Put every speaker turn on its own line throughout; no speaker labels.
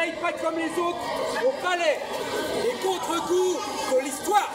n'aille pas comme les autres au palais. Les contre-coups de l'histoire.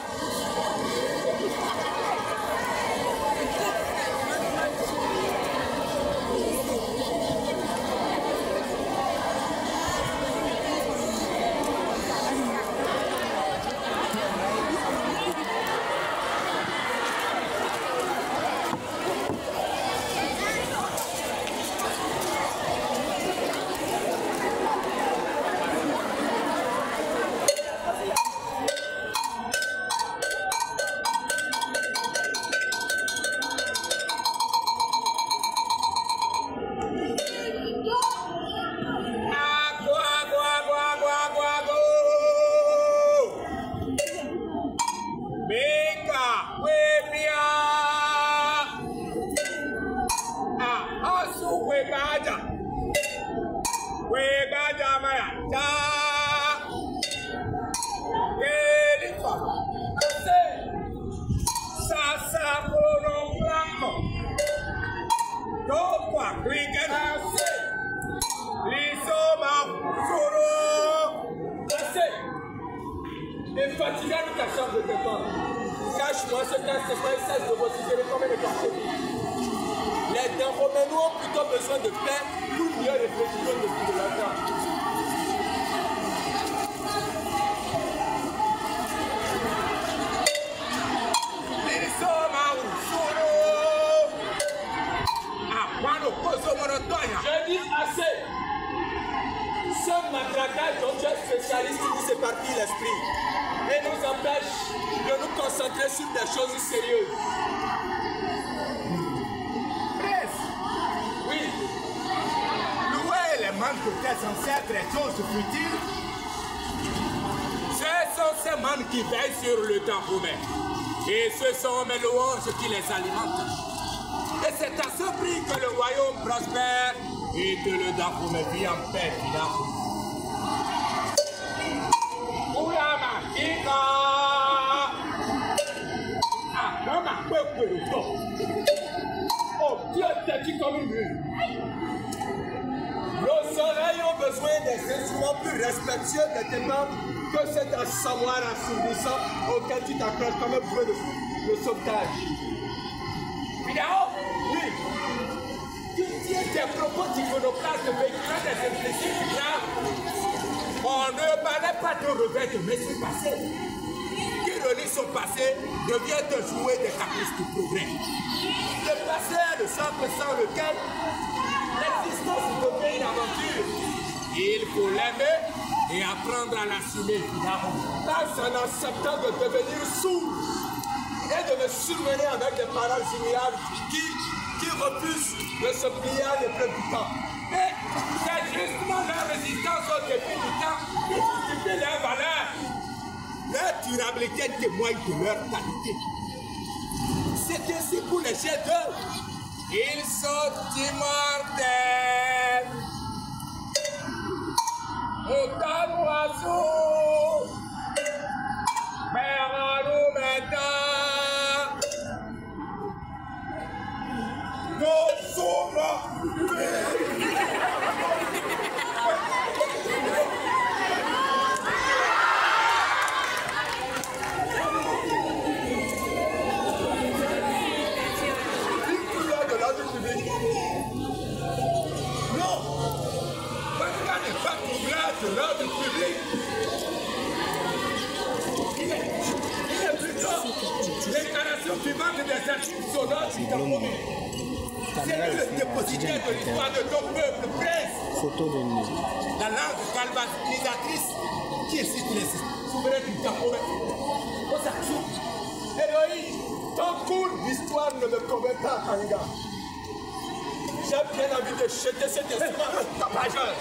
Cache-moi ce instant, il cesse de vociférer comme un écorché. Les Dahomeyous ont plutôt besoin de paix pour mieux réfléchir depuis de longtemps. Je dis assez. Ce matraquage dont tu es spécialiste nous éparpille l'esprit et nous empêche de nous concentrer sur des choses sérieuses.
Prince!
Oui.
Louer les manques que tu es censé être des choses futiles.
Ce sont ces manques qui veillent sur le Dahomey. Et ce sont mes louanges qui les alimentent. Et c'est à ce prix que le royaume prospère et que le Dahomey vit en paix finalement. Oh Dieu, t'es-tu comme une mule? Nos oreilles ont besoin des instruments plus respectueux de tes membres que cet assommoir assourdissant auquel tu t'accroches comme un bruit de sauvetage. Vidéo? Oui. Tu tiens tes propos d'iconoclastes véhiculant des implicites là. On ne parlait pas de revers de messieurs passés. Qui relie son passé devient de jouer des caprices du progrès. Le passé est le centre sans lequel l'existence devient une aventure. Il faut l'aimer et apprendre à l'assumer. Passe en acceptant de devenir sourd et de me surveiller avec des paroles ignorables qui refusent de se plier à l'épreuve du temps. Et c'est justement leur résistance au début du temps qui justifie leur valeur. Leur durabilité témoigne de leur qualité. C'est ainsi pour les jets d'œuvre. Ils sont immortels. Autant d'oiseaux, verrons-nous maintenant nos ombres. De l'ordre public. Il est plutôt l'incarnation vivante des archives sonores du Dahomey. C'est lui le dépositaire de l'histoire de ton peuple, Prince.
Photo de nous.
La langue galvanisatrice qui excite les souverains du Dahomey. Aux actions. Héroïne, ton cours d'histoire ne me convainc pas, Kanga. J'ai bien envie de jeter cet instrument tapageur.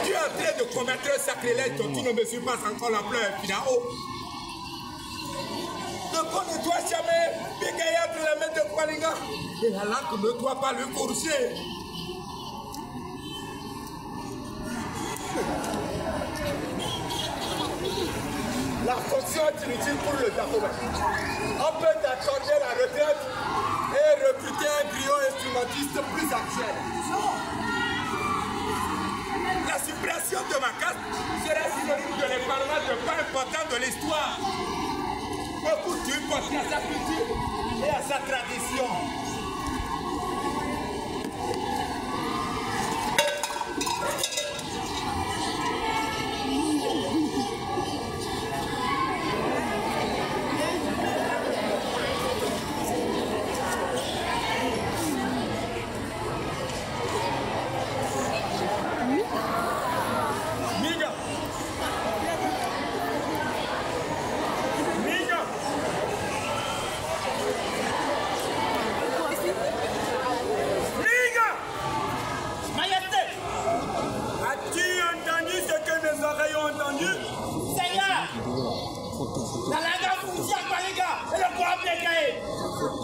Tu es en train de commettre un sacrilège dont tu ne mesures pas encore l'ampleur, Finao. Ne connais-toi jamais bégayer entre les mains de Kwalinga et la langue ne doit pas le corriger. La fonction est inutile pour le Dahomey. On peut t'accorder la retraite et recruter un griot instrumentiste plus actuel.
l'expression de ma caste serait synonyme de l'épargnement de pas important de l'histoire. Beaucoup du portent à sa culture et à sa tradition.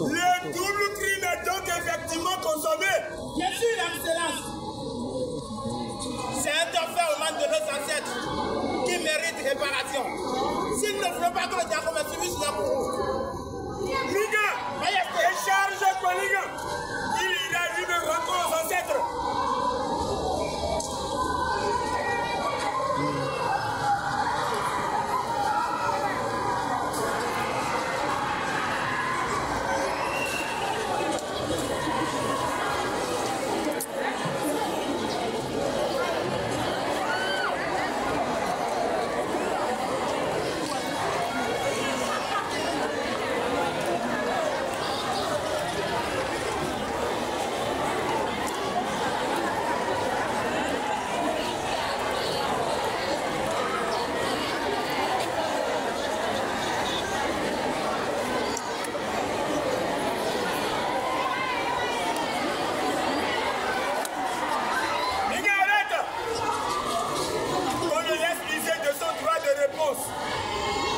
Le double crime est donc effectivement consommé.
Bien sûr, Excellence. C'est un enfermement de nos ancêtres qui mérite réparation. S'ils ne feront pas que le diable me suivi sur la cour.
Liga, décharge quoi, Liga. Il a dû me rendre aux ancêtres.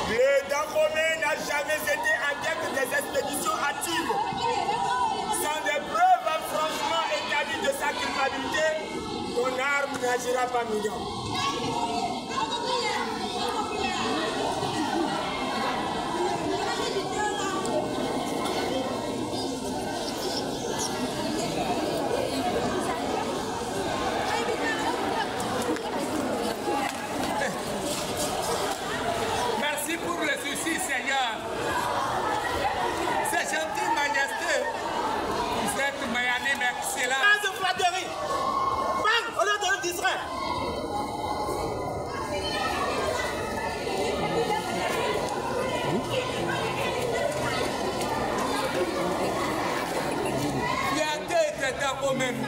Le Dahomey n'a jamais été adepte des expéditions hâtives. Sans des preuves franchement établies de sa culpabilité, ton arme n'agira pas million.
Seigneur, c'est gentil, majesté. Vous êtes magnanime, excellent.
Pas de flatterie. Bang, au lieu de le distraire.
Fierté était à vous-même.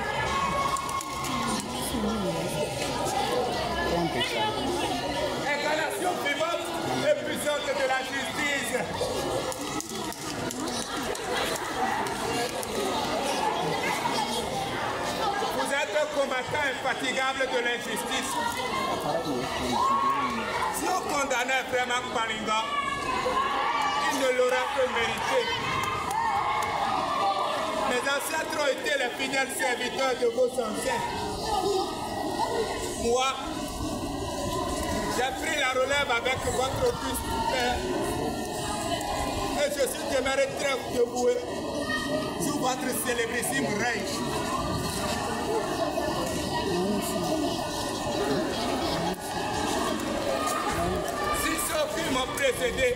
Incarnation vivante et puissante de la justice. Vous êtes un combattant infatigable de l'injustice. Si on condamnait vraiment Palinga, il ne l'aurait que mérité. Mes ancêtres ont été les fidèles serviteurs de vos anciens. Moi, j'ai pris la relève avec votre auguste père et je suis demeuré très debout sous votre célébrissime règne. Si ceux qui m'ont précédé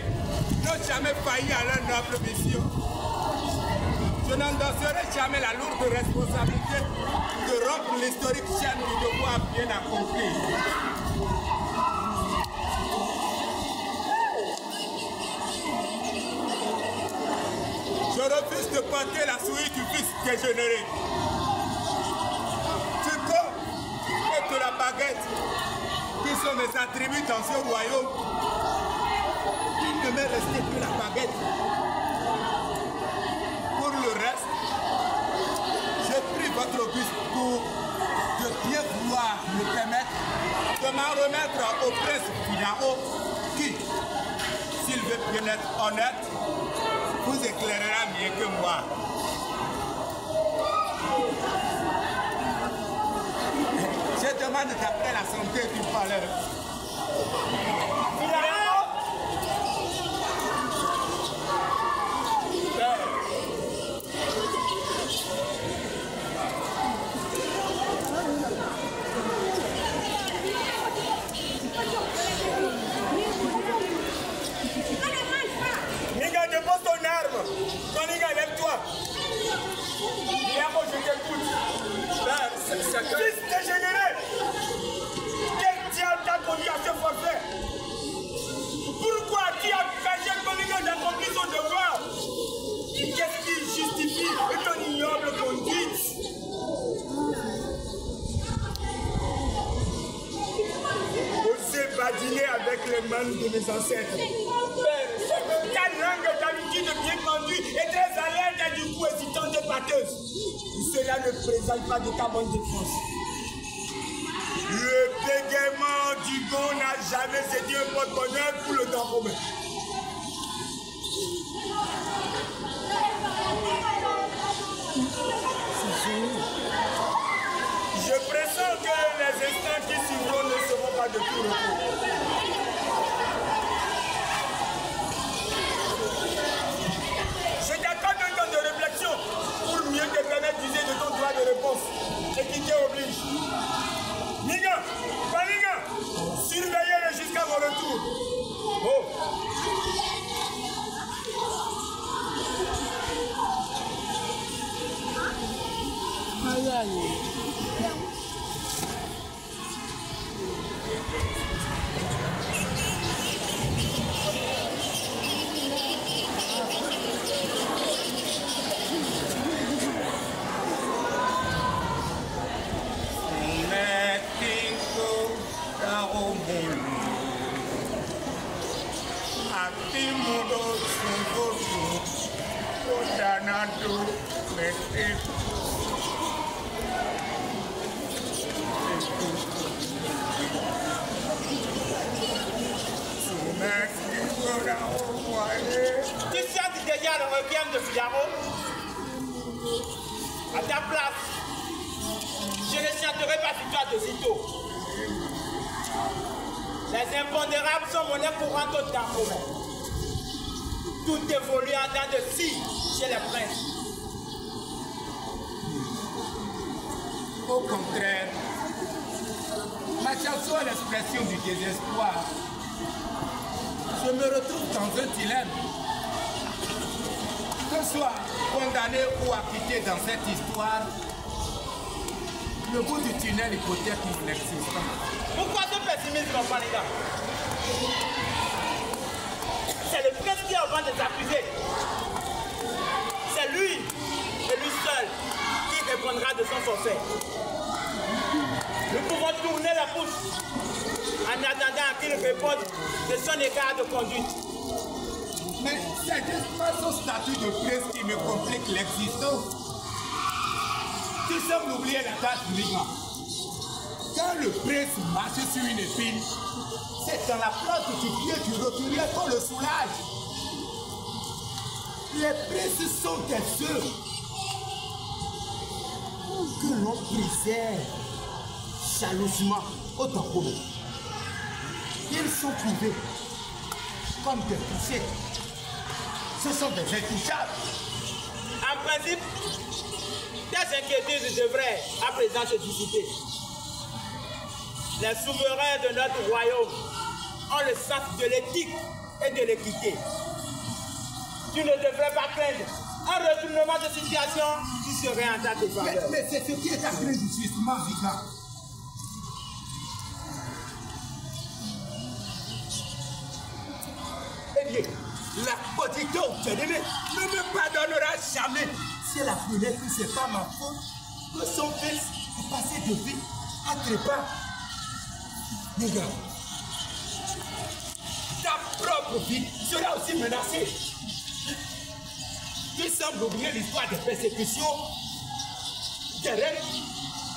n'ont jamais failli à leur noble mission, je n'endosserai jamais la lourde responsabilité de rompre l'historique chaîne du devoir bien accompli. Je refuse de porter la souille du fils dégénéré. Tuco et que la baguette, qui sont mes attributs dans ce royaume, il ne m'est resté que la baguette. Pour le reste, je prie votre auguste pour de bien vouloir me permettre de m'en remettre au prince Fidao qui, s'il veut bien être honnête, vous éclairera mieux que moi. Je demande d'après la santé du palais.
dîner avec les mains de mes ancêtres. Ta langue est d'habitude bien tendue et très alerte et du coup hésitante et batteuse. Cela ne présente pas de ta bonne défense. Le bégaiement du gon n'a jamais été un porte-bonheur pour le temps romain. Je pressens que les instants qui suivront ne seront pas de tout repos. Je t'accorde un temps de réflexion pour mieux te permettre d'user de ton droit de réponse. Équité oblige. Niga, Paniga, surveillez-le jusqu'à mon retour. Oh.
Aïe aïe.
Tu sens déjà le requiem de Figaro? À ta place, je ne chanterai pas sur toi de sitôt. Les impondérables sont monnaie courante au temps commun. Tout évolue en temps de scie chez les princes.
Au contraire, ma chanson est l'expression du désespoir. Je me retrouve dans un dilemme. Que soit condamné ou acquitté dans cette histoire, le bout du tunnel hypothèque mon existence.
Pourquoi ce pessimisme, mon Paniga? C'est le prince qui est en train de t'accuser. C'est lui, et lui seul, qui répondra de son forfait. Nous pouvons tourner la bouche en attendant qu'il réponde de son écart de conduite.
Mais c'est juste pas son statut de prince qui me complique l'existence. Tu sembles oublier la tâche uniquement. Quand le prince marche sur une épine, c'est dans la plante du pied du roturier qu'on le soulage. Les princes sont des œufs que l'on préserve jalousement au temps commun. Ils sont trouvés comme des poussées. Ce sont des intouchables.
En principe, tes inquiétudes devraient à présent se dissiper. Les souverains de notre royaume ont le sens de l'éthique et de l'équité. Tu ne devrais pas craindre un retournement de situation qui serait en ta défaveur.
Mais c'est ce qui est arrivé justement, Vika. Eh bien, la auditeur bien-aimée ne me pardonnera jamais si elle apprenait que c'est pas ma faute que son fils est passé de vie à trépas. Les gars, ta propre vie sera aussi menacée. Tu sembles oublier l'histoire des persécutions des reines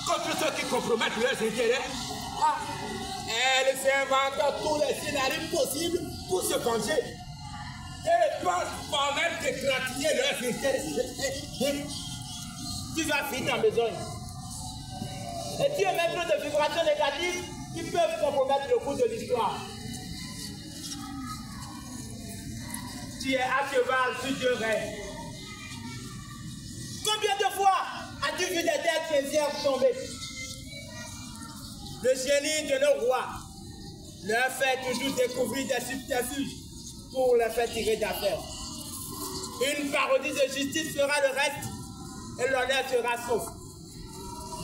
contre ceux qui compromettent leurs intérêts. Ah, elle s'invente tous les scénarios possibles pour se venger. Et pense par même d'égratigner leurs intérêts.
Tu vas finir en besogne. Et tu es maître de vibrations négatives qui peuvent compromettre le cours de l'histoire. Tu es à cheval sur deux rênes. Combien de fois as-tu vu des têtes chrétiennes tomber? Le génie de nos rois leur fait toujours découvrir des subterfuges pour les faire tirer d'affaire. Une parodie de justice fera le reste et l'honneur sera sauf.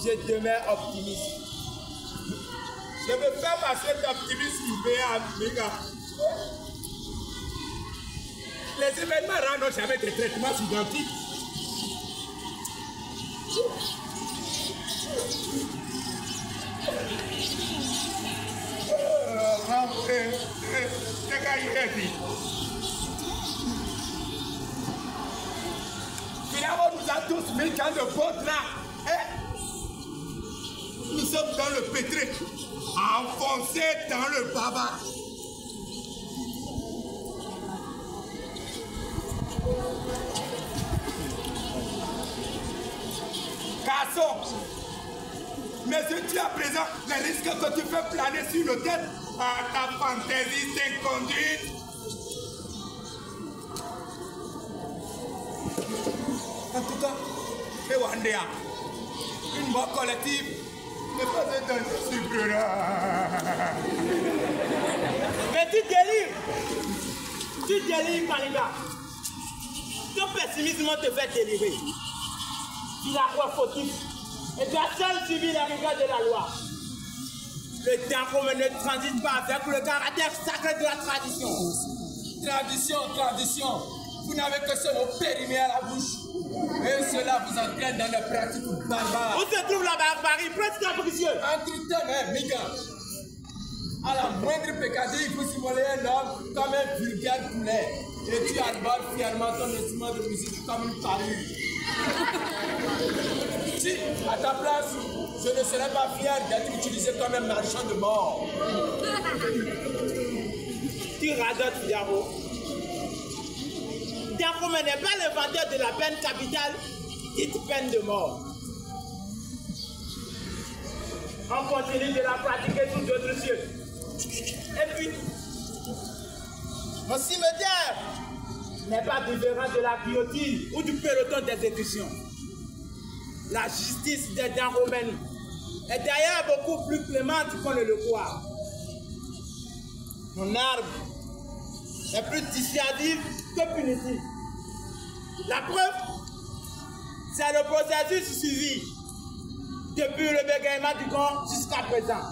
Je demeure optimiste.
Je me fais passer d'optimisme béat.
Les événements rendent jamais des traitements identiques. Finalement, nous avons tous mis quand de bottes là. Nous sommes dans le pétré, enfoncés dans le baba. Garçon, mais tu à présent les risques que tu fais planer sur le tête à ta fantaisie inconduite. En tout cas, Ewandea, une mort collective n'est pas un danger supérieur.
Mais tu délires, Maliga. Ton pessimisme te fait délirer. Tu la crois fautif et tu as seul suivi les rigueurs de la loi. Le temps ne transite pas avec le caractère sacré de la tradition.
Tradition. Vous n'avez que ce mot périmé à la bouche. Et cela vous entraîne dans les pratiques barbares.
Où se trouve la barbarie, presque capricieux?
Entre-temps, Mika. À la moindre pécadille, il faut simuler un homme comme un vulgaire poulet. Et tu abordes fièrement ton instrument de musique comme une parure. Si, à ta place, je ne serais pas fier d'être utilisé comme un marchand de mort.
Tu radotes, Diabo. Diabo n'est pas le vendeur de la peine capitale, dite peine de mort. On continue de la pratiquer sous d'autres cieux. Et puis, mon cimetière n'est pas différent de la guillotine ou du peloton d'exécution. La justice des temps romaines est d'ailleurs beaucoup plus clémente qu'on ne le croit. Mon arbre est plus dissuasif que punitif. La preuve, c'est le processus suivi depuis le bégaiement du corps jusqu'à présent.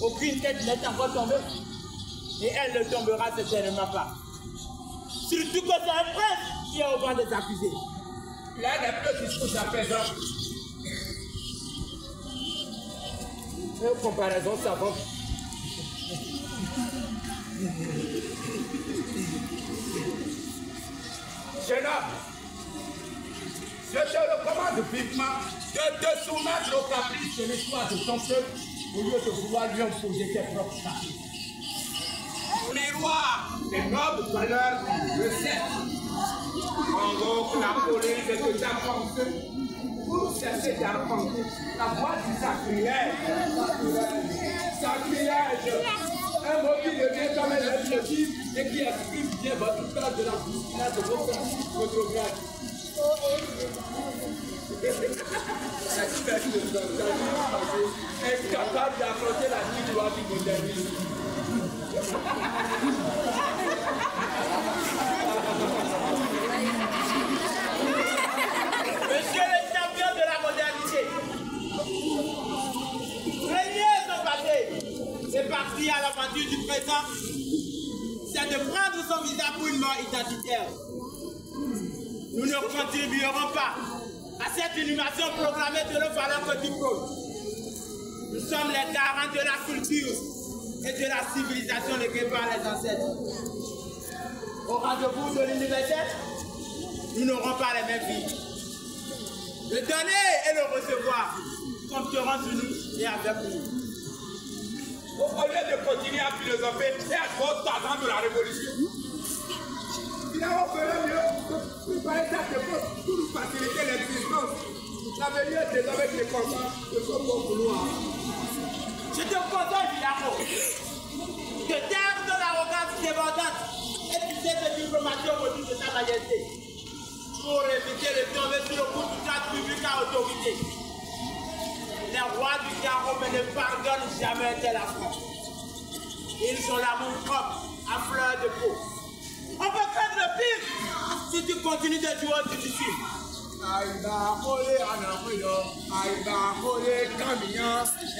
Aucune tête n'est encore tombée et elle ne tombera certainement pas. Surtout que c'est un prince qui est au banc des accusés.
Là, il n'y a plus de discours à présent. Une comparaison savante.
Jeune homme, je te recommande vivement de te soumettre au caprice de l'histoire de ton peuple au lieu de vouloir lui imposer tes propres caprices. Miroir des nobles valeurs de cette. Convoque la police de ta pensée pour cesser d'arpenter la voie du sacrilège. Sacrilège, un mot qui devient comme un adjectif et qui exprime bien votre cas de la bousculade de votre grade. Cette espèce de incapable d'affronter la nuit du modernisme.
Monsieur le champion de la modernité, régnez son passé. C'est parti à l'aventure du présent. C'est de prendre son visage pour une mort identitaire. Nous ne contribuerons pas à cette inhumation programmée de nos valeurs que tu prônes. Nous sommes les garants de la culture et de la civilisation léguée par les ancêtres. Au rendez-vous de l'universel, nous n'aurons pas les mêmes vies. Le donner et le recevoir compteront sur nous et avec nous.
Au lieu de continuer à philosopher et à trop t'attendre de la révolution, finalement, on ferait mieux de préparer cette époque pour nous faciliter l'existence. L'avenir est désormais des consciences de ce bon vouloir.
Je te conseille, Villaro, de taire ton arrogance débordante et d'utiliser cette diplomatie au motif de ta majesté pour éviter de tomber sur le coup du cadre public à autorité. Les rois du Garo ne pardonnent jamais un tel affront. Ils ont l'amour propre à fleur de peau. On peut craindre le pire si tu continues de jouer au difficile.
Aïda Kole Anamuyo, Aïda Kole Kamia,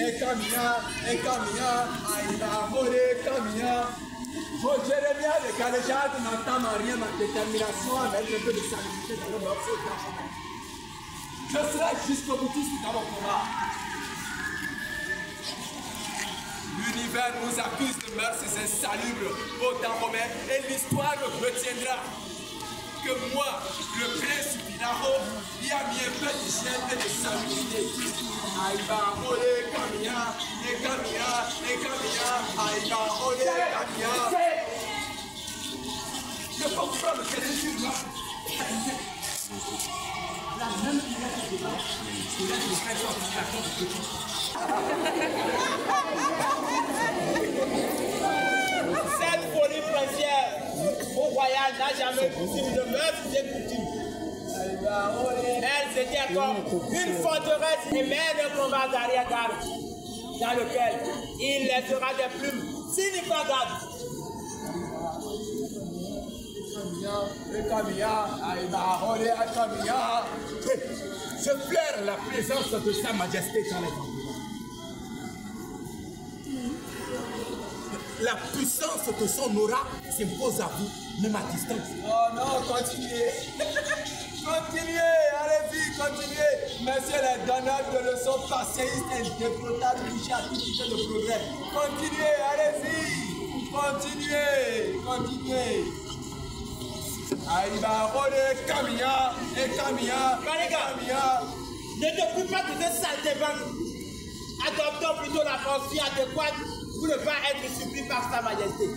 et Kamia, Aïda Kole Kamia. Vos Jérémia de Kalejad n'entament rien ma détermination avec un peu de salubrité dans le morceau de la journée. Je serai jusqu'au boutiste dans mon combat. père nous accuse de mœurs insalubres au temps romain et l'histoire retiendra que moi, le prince Pinaro, y a mis un peu de chaîne et de salubrité. Aïba, olé, Kamia, et Kamia, et Kamia, aïba, olé, Kamia. Je comprends que c'est sur moi.
Cette folie princière au royal n'a jamais coutume de meurtre des coutumes. Elle c'était comme une forteresse et mène un combat d'arrière-garde dans lequel il laissera des plumes significantes.
Je flaire la présence de Sa Majesté dans les environs. La puissance de son aura s'impose à vous, même à distance.
Oh non, continuez. Continuez, allez-y, continuez. Messieurs les donneurs de leçons passéistes et déprotables touchés à tout type de progrès. Continuez, allez-y. Continuez, continuez. Aïba, Rodé, Kamia, et Kamia, Kamia.
Ne t'occupe pas de cette saleté bande. Adoptons plutôt la posture adéquate pour ne pas être surpris par Sa Majesté.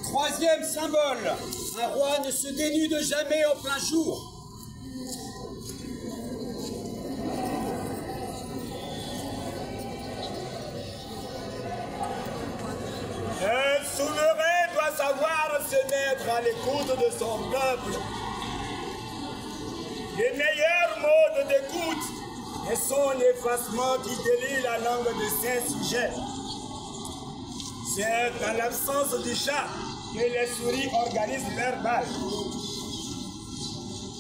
Troisième symbole, un roi ne se dénude jamais en plein jour.
Un souverain doit savoir se mettre à l'écoute de son peuple. Le meilleur mode d'écoute est son effacement qui délie la langue de ses sujets. C'est en l'absence du chat que les souris organisent leur bal.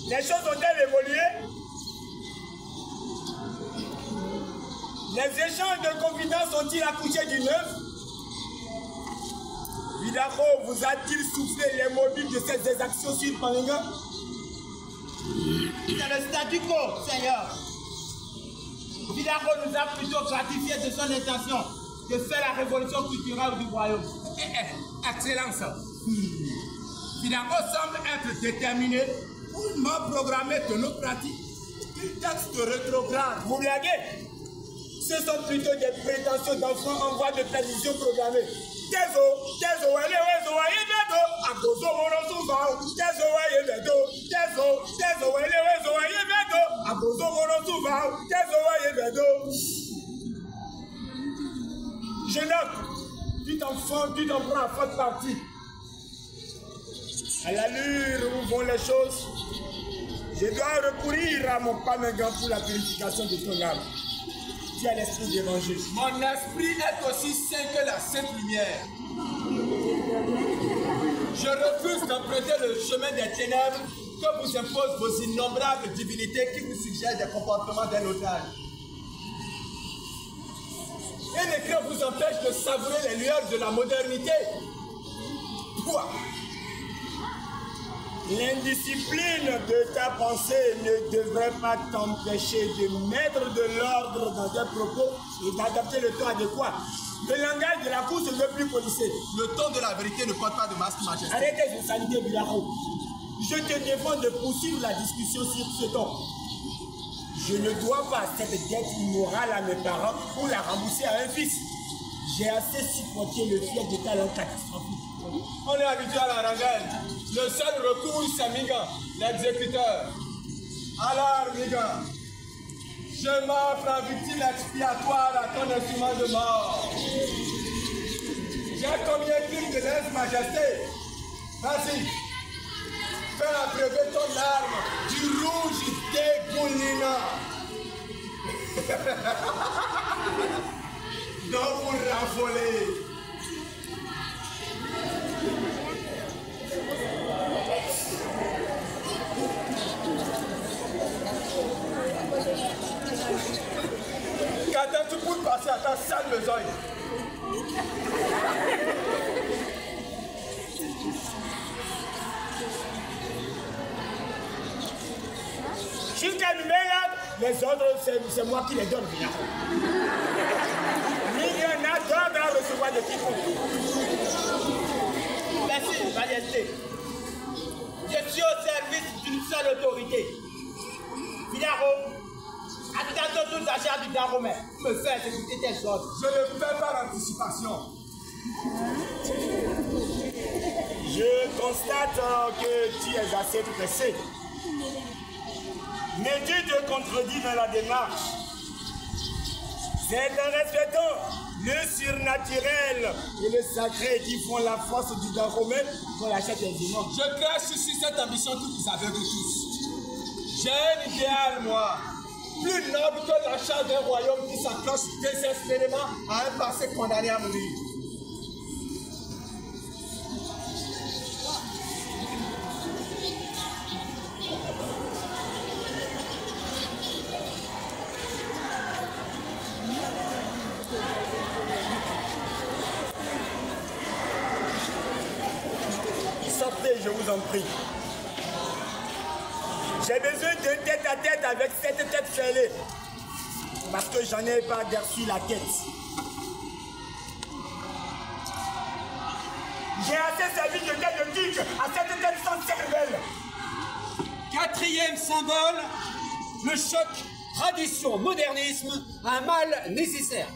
Les choses ont-elles évolué? Les échanges de confidences ont-ils accouché du neuf? Vidaro vous a-t-il soufflé les mobiles de ces exactions sur Paninga? C'est le statu quo, Seigneur. Vidaro nous a plutôt gratifié de son intention de faire la révolution culturelle du royaume.
Excellence. Vidaro semble être déterminé pour me programmer de nos pratiques. Une texte rétrograde.
Vous blaguez? Ce sont plutôt des prétentions d'enfants en voie de perdition programmée. Je note, tu t'en prends à forte partie. À l'allure où vont les choses, je dois recourir à mon pamégan pour la purification de ton âme. Tu as l'esprit d'évangile.
Mon esprit est aussi saint que la sainte lumière. Je refuse d'emprunter le chemin des ténèbres que vous imposent vos innombrables divinités qui vous suggèrent des comportements d'un otage. Et les craintes vous empêchent de savourer les lueurs de la modernité. Quoi?
L'indiscipline de ta pensée ne devrait pas t'empêcher de mettre de l'ordre dans tes propos et d'adapter le ton adéquat. Le langage de la cour se veut plus policé.
Le ton de la vérité ne porte pas de masque, majesté.
Arrêtez de sanité, Bilaro. Je te défends de poursuivre la discussion sur ce ton. Je ne dois pas cette dette immorale à mes parents pour la rembourser à un fils. J'ai assez supporté le fiel de talent catastrophique.
On est habitué à la rengaine. Le seul recours, c'est Migan, l'exécuteur. Alors, Migan, je m'offre en victime expiatoire à ton instrument de mort. J'ai combien de de lèse-majesté? Vas-y, fais abreuver ton arme du rouge dégoulinant. Donc vous raffolez. Qu'attends-tu pour passer à ta sale besogne?
Jusqu'à Nouméa, les ordres, c'est moi qui les donne. Mignon n'a de quiconque. Merci, Majesté. Je suis au service d'une seule autorité. Filaro, attendons tous agents du Dahomey. Me faire exécuter tes ordres.
Je ne fais pas l'anticipation.
Je constate que tu es assez pressé. Mais tu te contredis dans la démarche. C'est en respectant le surnaturel et le sacré qui font la force du Dahomey qu'on achète aisément.
Je crache sur cette ambition que vous avez de tous. J'ai un idéal, moi, plus noble que l'achat d'un royaume qui s'accroche désespérément à un passé condamné à mourir.
Sortez, je vous en prie. J'ai besoin d'un tête-à-tête avec cette tête fêlée. Parce que j'en ai pas reçu la tête. J'ai assez servi de tête de tigre à cette tête sans cervelle.
Quatrième symbole, le choc tradition-modernisme, un mal nécessaire.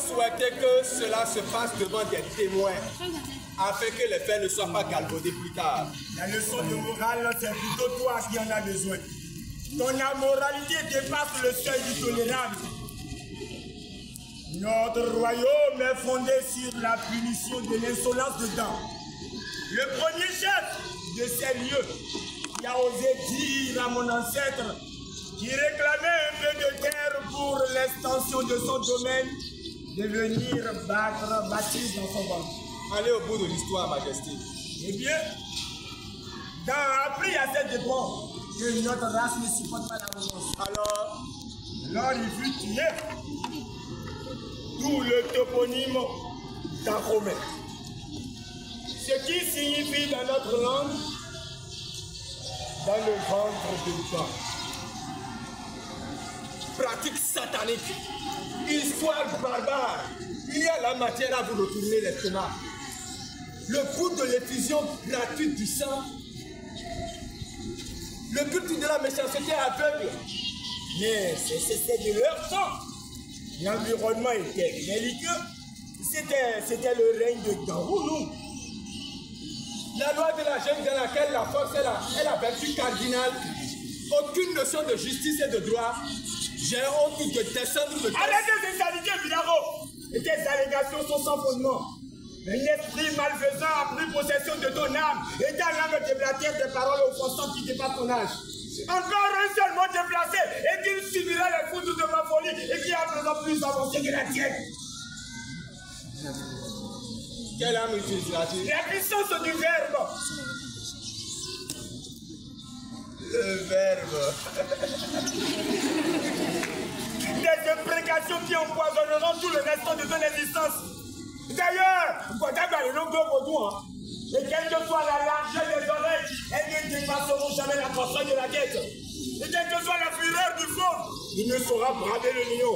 Souhaiter que cela se passe devant des témoins afin que les faits ne soient pas galvaudés plus tard.
La leçon de morale, c'est plutôt toi qui en as besoin. Ton amoralité dépasse le seuil du tolérable. Notre royaume est fondé sur la punition de l'insolence de Dan. Le premier chef de ces lieux qui a osé dire à mon ancêtre qui réclamait un peu de terre pour l'extension de son domaine de venir battre Baptiste dans son ventre.
Allez au bout de l'histoire, Majesté.
Eh bien, Dan a appris à cette époque que notre race ne supporte pas la violence. Alors il fut tué. D'où le toponyme Dahomey. Ce qui signifie dans notre langue, dans le ventre de Dan.
Pratique satanique. Histoire barbare. Il y a la matière à vous retourner l'estomac. Le goût de l'effusion gratuite du sang. Le culte de la méchanceté aveugle.
Mais c'est de leur sang. L'environnement était belliqueux. C'était le règne de Darounou.
La loi de la jungle dans laquelle la force est la vertu cardinale. Aucune notion de justice et de droit. J'ai honte de descendre de...
Arrêtez de s'aligner, Vilaro! Et tes allégations sont sans fondement. Un esprit malfaisant a pris possession de ton âme et ta langue déblatère des paroles offensantes qui dépassent ton âge. Encore un seul mot déplacé et qu'il subira les foudres de ma folie et qui est à présent plus avancé que la tienne.
Quelle âme utilisera-t-il?
La puissance du verbe.
Le verbe.
Des imprécations qui empoisonneront tout le restant de ton existence. D'ailleurs, et quelle que soit la largeur des oreilles, elles ne dépasseront jamais la grosseur de la tête. Et quelle que soit la fureur du fond, il ne saura braver le lion.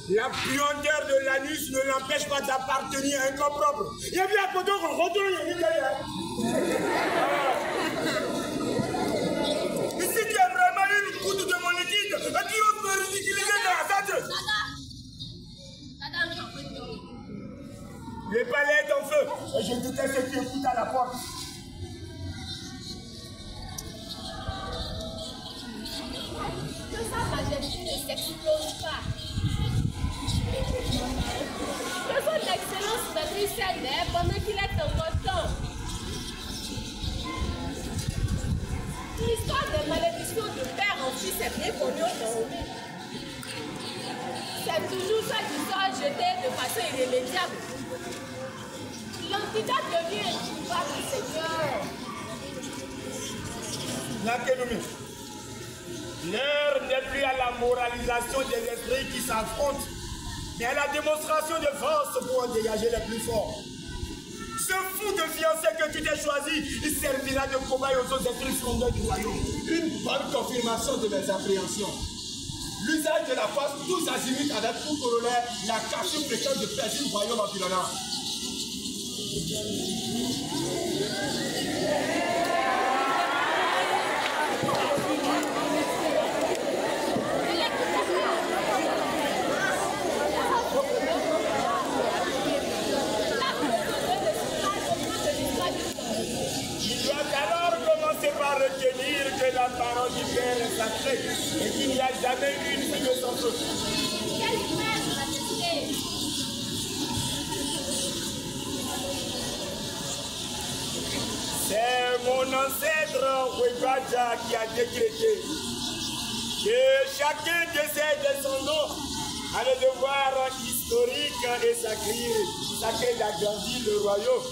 La puanteur de l'anus ne l'empêche pas d'appartenir à un corps propre. Il y a bien un poteau qu'on retourne, il y a une derrière. Ici, tu es vraiment une goutte de mon liquide et tu oses me ridiculiser dans la tête. Le palais est en feu et je doutais ce qui écoute à la porte.
Que sa majesté ne s'explose pas. Que son excellence maîtrise ses lèvres pendant qu'il est encore temps. L'histoire des malédictions de père en fils est bien connue au Dahomey. C'est toujours ça qui sera jeté de façon irrémédiable. L'antidote devient introuvable, Seigneur.
Nakenumi, l'heure n'est plus à la moralisation des esprits qui s'affrontent, mais la démonstration de force pour en dégager les plus forts. Ce fou de fiancé que tu t'es choisi, il servira de cobaye aux autres esprits frondeurs du royaume.
Une bonne confirmation de mes appréhensions. L'usage de la force tous azimuts avec pour corollaire la cassure fréquente de perdre le royaume environnant.
Retenir que la parole du Père est sacrée et qu'il n'y a jamais eu une fille de son feu.
Quelle image, majesté!
C'est mon ancêtre Webaja qui a décrété que chacun de ses descendants a le devoir historique et sacré d'agrandir le royaume.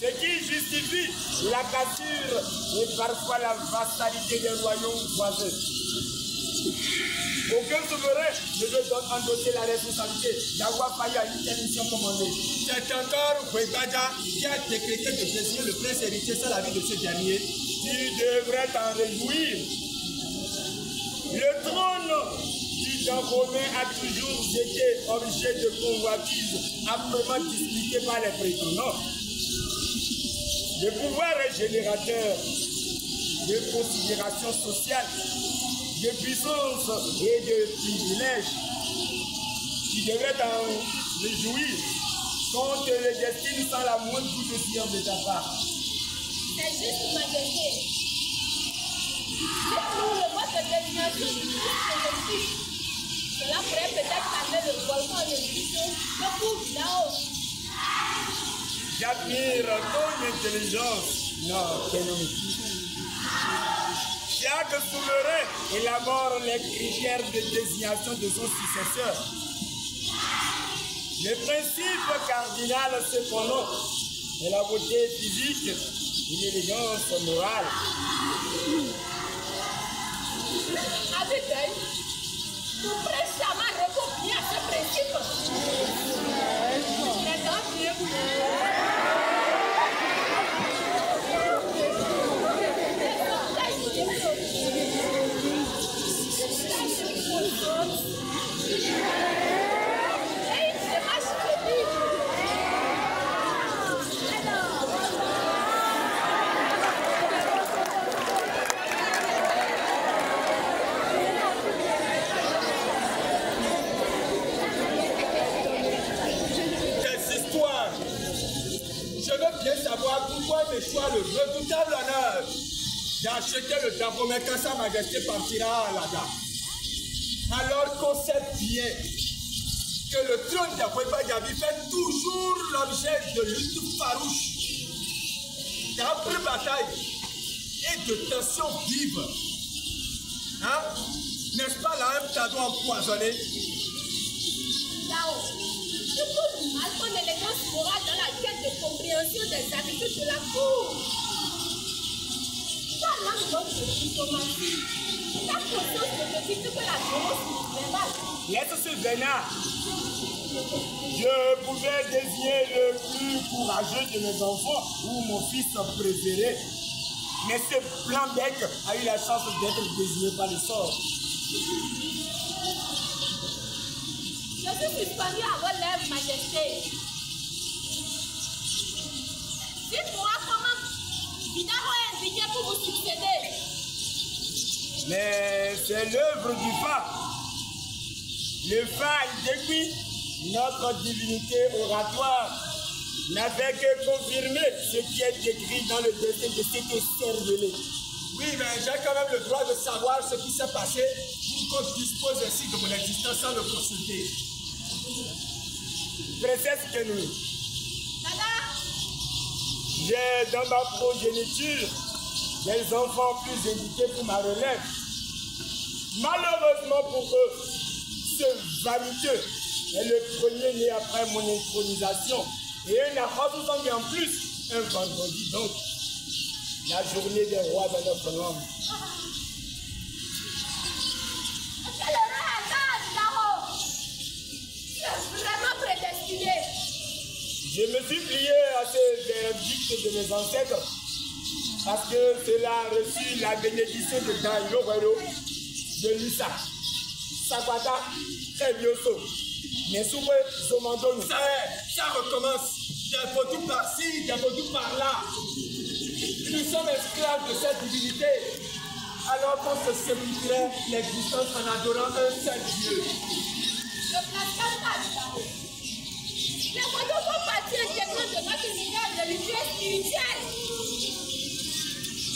Ce qui justifie la cassure et parfois la vassalité des royaumes voisins. Aucun souverain ne veut donc endosser la responsabilité d'avoir failli à une telle mission commandée.
C'est encore Webaja qui a décrété de désigner le prince héritier sans l'avis de ce dernier.
Tu devrais t'en réjouir. Le trône du temps romain a toujours été objet de convoitise âprement disputé par les prétendants. Le pouvoir est générateur de considération sociale, de puissance et de privilèges. Tu devrais t'en réjouir quand te le destine sans la moindre poussière de ta part.
C'est juste, majesté. Dites-nous le mode de désignation du Christ. Cela pourrait peut-être calmer le volcan en ébullition que pour là-haut.
J'admire ton intelligence, non, chaque souverain élabore les critères de désignation de son successeur. Le principe cardinal, cependant, est la beauté physique et l'élégance morale.
Abigail, vous pourrez jamais répondre bien à ce principe. Mais tant mieux.
Soit le redoutable honneur d'acheter le Davomet quand Sa Majesté partira à Lada. Alors qu'on sait bien que le trône d'Akweba-Djabi fait toujours l'objet de luttes farouches, d'âpres batailles et de tensions vives. Hein? N'est-ce pas là un cadeau empoisonné?
Là-haut, du coup, malgré l'élégance morale dans la quête de compréhension des habitudes de la cour. Par là, notre diplomatie, ta conscience ne te dit que la violence verbale.
Laisse ce vénard. Je pouvais désigner le plus courageux de mes enfants ou mon fils préféré. Mais ce blanc bec a eu la chance d'être désigné par le sort.
Je suis suspendu à vos lèvres, Majesté. Dites-moi comment Bidaro est invité pour vous succéder.
Mais c'est l'œuvre du phare. Le phare depuis notre divinité oratoire n'a fait que confirmer ce qui est écrit dans le destin de cet cervelé.
Oui, mais j'ai quand même le droit de savoir ce qui s'est passé pour qu'on dispose ainsi de mon existence sans le consulter.
Princesse Kenui, j'ai dans ma progéniture des enfants plus indiqués pour ma relève. Malheureusement pour eux, ce vaniteux est le premier né après mon intronisation et un arrosant en plus un vendredi donc. La journée des rois dans notre langue. Je me suis plié à ces verdicts de mes ancêtres parce que cela a reçu la bénédiction de Daïlo de Lissa, Sakwata et Bioso. Nesoué Zomandonu.
Ça recommence. D'un potou par-ci, d'un potou par-là. Nous sommes esclaves de cette divinité, alors qu'on se sépulturait l'existence en adorant un seul Dieu.
Ne blasphème pas, Dao. Les moyens font partie intégrante de notre univers de rituel spirituel.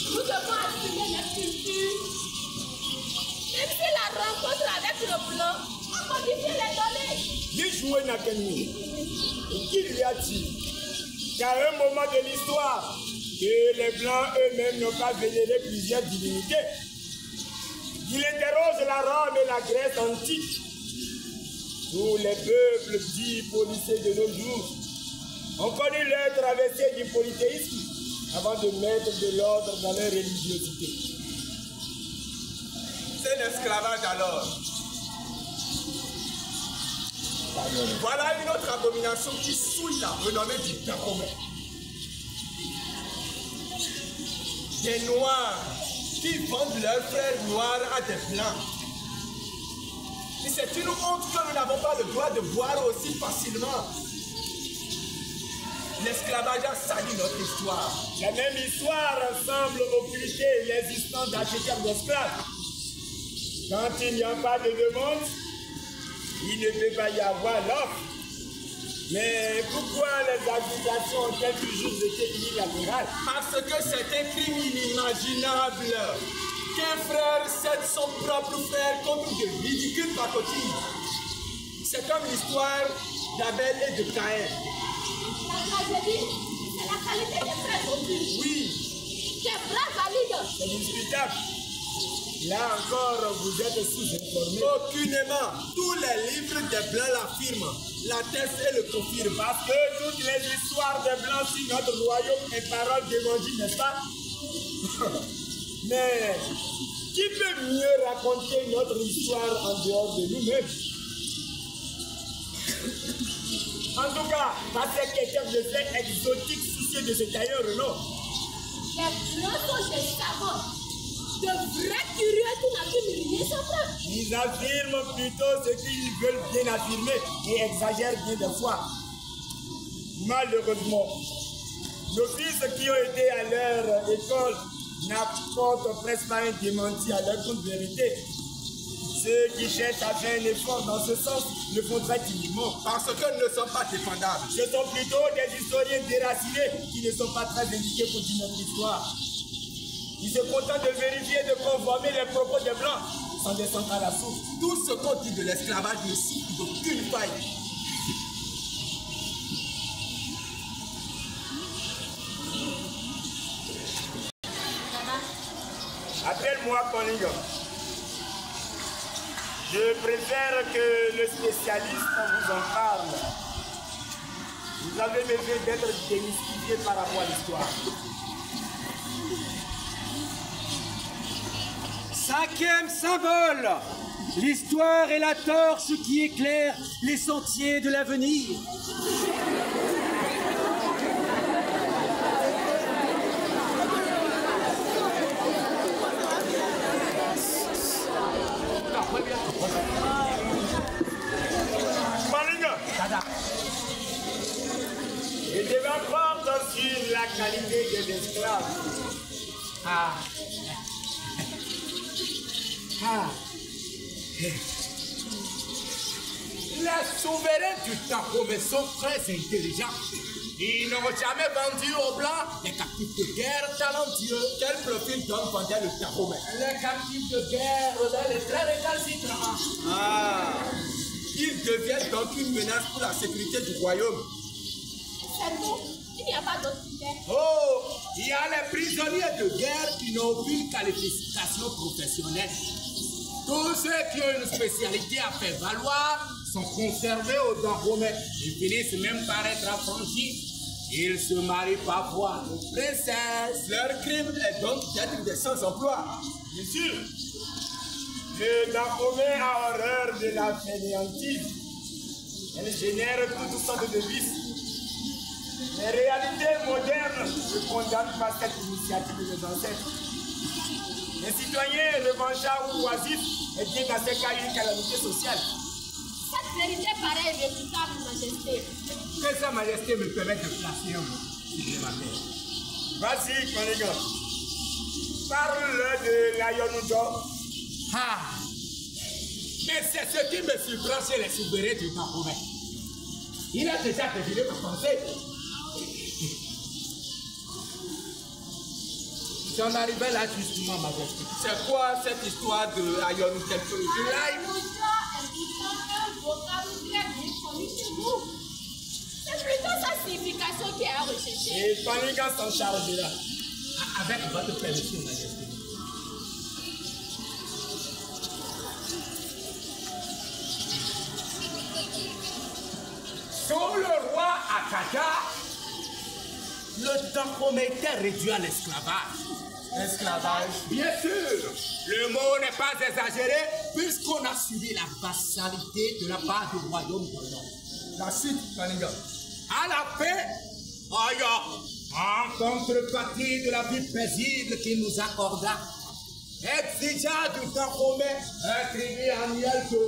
Nous devons assumer notre culture. Même si la rencontre avec le blanc a modifié les données.
J'ai joué Nakeni. Et qui lui a dit qu'à un moment de l'histoire, que les Blancs eux-mêmes n'ont pas vénéré plusieurs divinités. Il interroge la Rome et la Grèce antique. Tous les peuples dits policés de nos jours ont connu leur traversée du polythéisme avant de mettre de l'ordre dans leur religiosité.
C'est l'esclavage alors. Voilà une autre abomination qui souille la renommée du Dahomey. Des Noirs qui vendent leurs frères noirs à des Blancs. Et c'est une honte que nous n'avons pas le droit de voir aussi facilement. L'esclavage a sali notre histoire.
La même histoire semble occulter l'existence d'acheteurs d'esclaves. Quand il n'y a pas de demande, il ne peut pas y avoir l'offre. Mais pourquoi les accusations ont-elles toujours été unilatérales?
Parce que c'est un crime inimaginable. Qu'un frère cède son propre frère contre de ridicules pacotilles. C'est comme l'histoire d'Abel et de Caïn.
La tragédie, c'est la qualité des frères autrui.
Oui.
Des frères valides.
C'est discutable. Là encore, vous êtes sous-informés.
Aucunement. Tous les livres des Blancs l'affirment. L'attestent et le confirment.
Parce que toutes les histoires des Blancs sur notre royaume est parole d'évangile, n'est-ce pas? Mais qui peut mieux raconter notre histoire en dehors de nous-mêmes? En tout cas, parce que quelqu'un de fait exotique soucieux de ce tailleur, non?
Les Blancs sont des savants. De vrais curieux qui n'ont pu rien sans preuve.
Ils affirment plutôt ce qu'ils veulent bien affirmer et exagèrent bien des fois. Malheureusement, nos fils qui ont été à leur école n'apportent presque pas un démenti à leur compte vérité. Ceux qui cherchent à faire un effort dans ce sens le font très timidement.
Parce que nous ne sommes pas défendables.
Ce sont plutôt des historiens déracinés qui ne sont pas très indiqués pour dire notre histoire. Ils se contentent de vérifier et de conformer les propos des Blancs sans descendre à la source.
Tout ce qu'on dit de l'esclavage ne souffre d'aucune faille.
Appelle-moi Collingham. Je préfère que le spécialiste vous en parle. Vous avez besoin d'être démystifié par rapport à l'histoire.
Cinquième symbole, l'histoire est la torche qui éclaire les sentiers de l'avenir.
Le débat porte sur la qualité des esclaves.
Les souverains du Dahomey sont très intelligents. Ils n'ont jamais vendu aux Blancs des captifs de guerre talentueux. Quel profil d'homme vendait le Dahomey? Les captifs de guerre rebelles et très récalcitrants. Ils deviennent donc une menace pour la sécurité du royaume.
C'est tout. Il n'y a pas d'autre critère.
Oh, il y a les prisonniers de guerre qui n'ont aucune qualification professionnelle. Tous ceux qui ont une spécialité à faire valoir sont conservés au Dahomey. Ils finissent même par être affranchis. Ils se marient parfois aux princesses. Leur crime est donc d'être des sans-emploi.
Bien sûr, le Dahomey a horreur de la fainéantise. Elle génère toutes sortes de vices. Les réalités modernes ne condamnent pas cette initiative de nos ancêtres. Les citoyens revanchards ou oisifs étaient dans ces cas une calamité sociale.
Cette vérité paraît irréfutable, Majesté.
Que sa Majesté me permette de placer un mot supplémentaire. Vas-y, Koniga. Parle de l'Ayonudo.
Ah! Mais c'est ce qui me surprend chez les souverains du Dahomey. Il a déjà deviné ma pensée. J'en arrivais là justement, Majesté.
C'est quoi cette histoire de Ayonou quelque chose?
Ayonudo est pourtant un vocable très bien connu chez vous. C'est plutôt sa signification qui est à rechercher.
Et Koniga s'en chargera.
Avec votre permission, Majesté. Sous le roi Akaka, le Dahomey était réduit à l'esclavage.
Esclavage.
Bien sûr, le mot n'est pas exagéré puisqu'on a subi la vassalité de la part du royaume de l'Or.
La suite, Kaniga.
À la fin, en contrepartie de la vie paisible qu'il nous accorda, exigea du Dahomey un tribut annuel de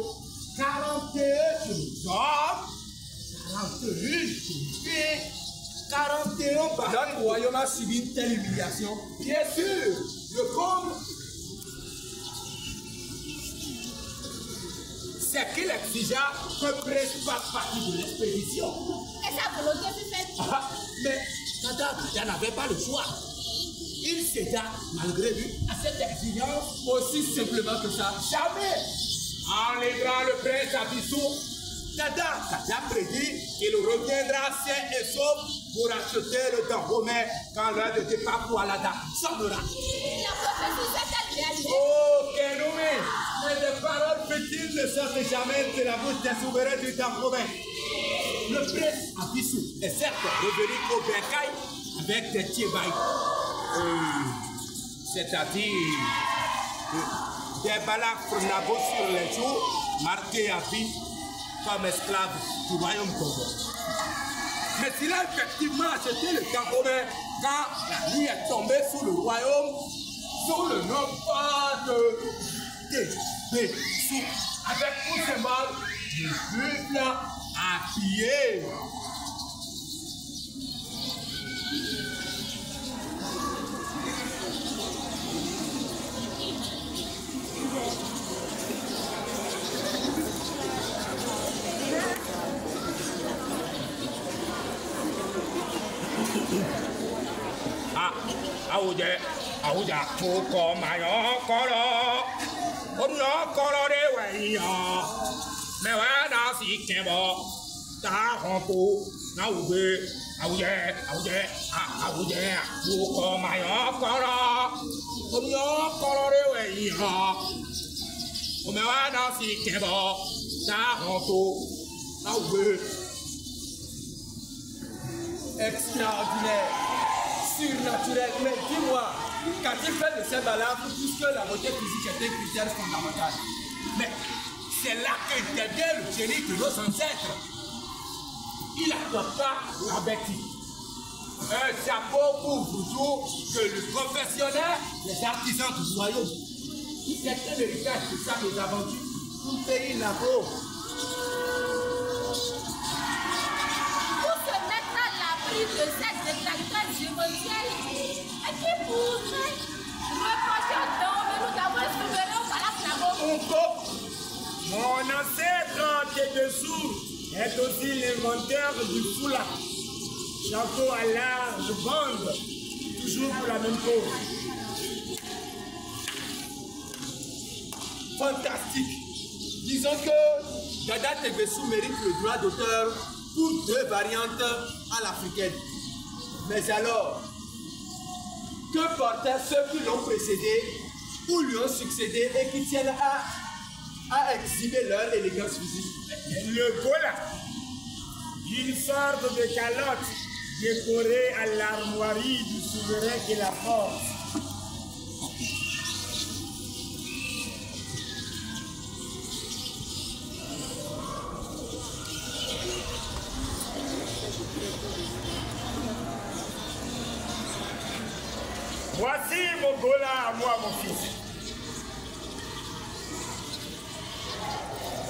41 sur les hommes, 41 sur les filles, 41 par
Notre royaume a subi une telle humiliation.
Bien sûr, le comble, c'est qu'il exigea que presse pas partie de l'expédition.
Et sa volonté fut faite.
Ah, mais Tata n'avait pas le choix. Il céda, malgré lui, à cette exigence.
Aussi simplement que ça.
Jamais. En livrant le prince Abissou, Tata prédit qu'il reviendra sain et sauf pour acheter le Dahomey quand l'heure de départ pour Alada sonnera.
La prophétie s'est-elle réalisée?
Oh, Kenoumi, mais des paroles futiles ne sortent jamais de la bouche des souverains du Dahomey. Le prince Abissou est certes revenu au bercail avec des tiébailles. C'est-à-dire des balafres nabos sur les joues, marqués à vie comme esclave du royaume Congo. Mais il a effectivement acheté le Dahomey quand la nuit est tombée sur le royaume, sous le nom de Débessou, avec pour symbole du peuple appuyé. Auja tuko mayokoro, onyokoro de weya, mewa na sikebo, ta honko, na ube, auje, tuko mayokoro, onyokoro de weya, mewa na sikebo, ta honko, na ube.
Extraordinaire. Surnaturel. Mais dis-moi, qu'a-t-il fait de ces balafres puisque la beauté physique était un critère fondamental?
Mais c'est là qu'intervient le génie de nos ancêtres. Il adopta la bêtise. Un chapeau pour toujours que le professionnel, les artisans du royaume. C'est un héritage de ça nos aventures pour payer la peau.
Pour se mettre à l'abri de cette détracteur émotionnelle et qui pourrait reprocher au Dahomey d'avoir souverain par la flamme.
Mon ancêtre Débessou est aussi l'inventeur du foulard. Chapeau à large bande, toujours pour la même cause.
Fantastique. Disons que Dada Débessou mérite le droit d'auteur pour 2 variantes à l'africaine. Mais alors, que portaient ceux qui l'ont précédé ou lui ont succédé et qui tiennent à exhiber leur élégance physique?
Le gola, une sorte de calotte décorée à l'armoirie du souverain qui la porte. Voici mon gola à moi, mon fils.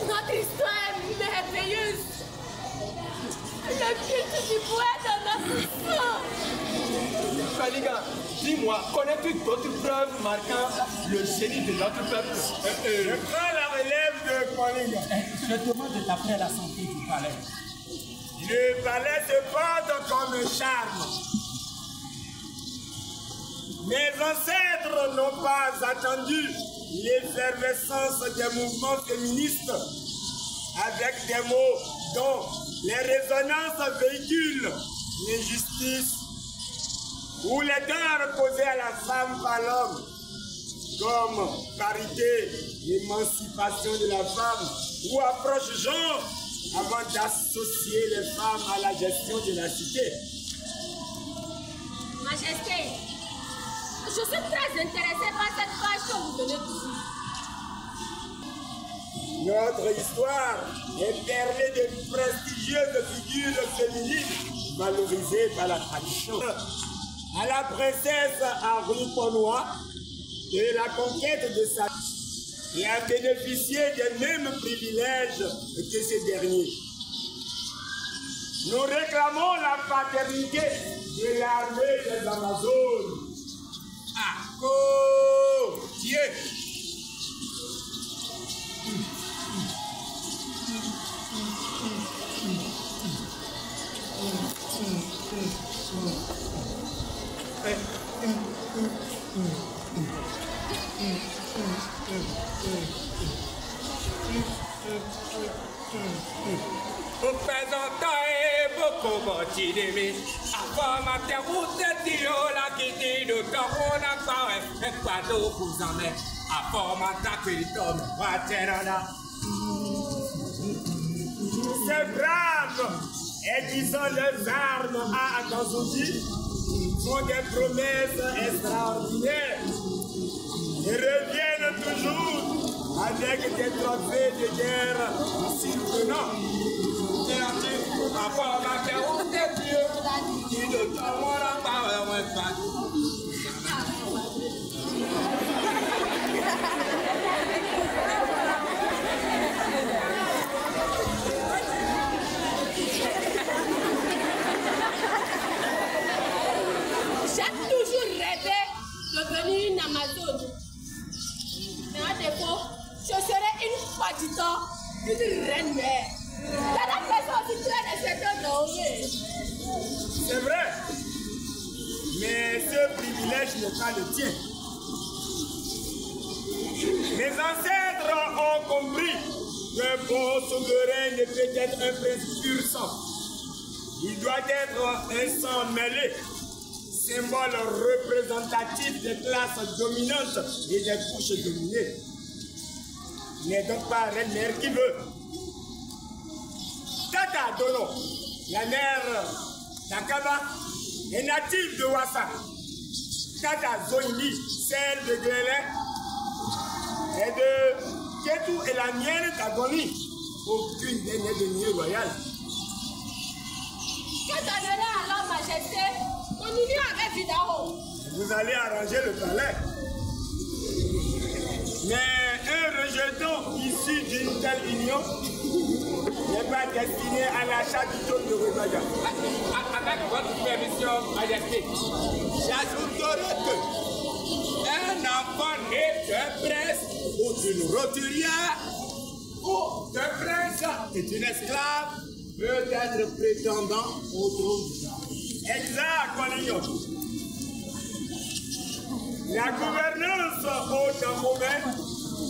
Notre histoire est merveilleuse. Le culte du poète dans notre sang.
Kaliga, dis-moi, connais-tu d'autres preuves marquant le génie de notre peuple?
Je prends la relève de Kaliga.
Je demande de t'appeler la santé du palais.
Le palais se porte comme un charme. Mes ancêtres n'ont pas attendu l'effervescence des mouvements féministes avec des mots dont les résonances véhiculent l'injustice ou les dents posées à la femme par l'homme, comme parité, émancipation de la femme ou approche genre avant d'associer les femmes à la gestion de la cité.
Majesté, je suis très intéressée par cette page que vous venez d'ici.
Notre histoire est perlée de prestigieuses figures féminines valorisées par la tradition. À la princesse Henri Ponois de la conquête de sa et a bénéficié des mêmes privilèges que ces derniers. Nous réclamons la paternité de l'armée des Amazones.
Oh, Dieu!
Ces braves, aiguisant leurs armes à Akanzuji, font des promesses extraordinaires et reviennent toujours avec des trophées de guerre surprenants.
J'ai toujours rêvé de devenir une Amazone. Mais à défaut, je serai une fois du temps une reine mère. La personne aussi très respectée.
C'est vrai, mais ce privilège n'est pas le tien. Mes ancêtres ont compris qu'un bon souverain ne peut être un prince pur sang. Il doit être un sang mêlé, symbole représentatif des classes dominantes et des couches dominées. Il n'est donc pas reine mère qui veut. Tata Dono, la mère d'Akaba, est native de Wassa. Tata Zoini, celle de Glélé, et de Ketou et la mienne d'Agoni. Aucune des nées de lignée royale.
Que donnerait alors, Majesté, mon union avec Vidao?
Vous allez arranger le palais. Mais un rejeton issu d'une telle union n'est pas destiné à l'achat du trône de Rubaga.
Avec votre permission, Majesté, j'ajouterai que un enfant né d'un prince ou d'une roturière ou d'un prince et d'une esclave peut être prétendant au trône du roi.
Exact, Colignon. La gouvernance haute en commun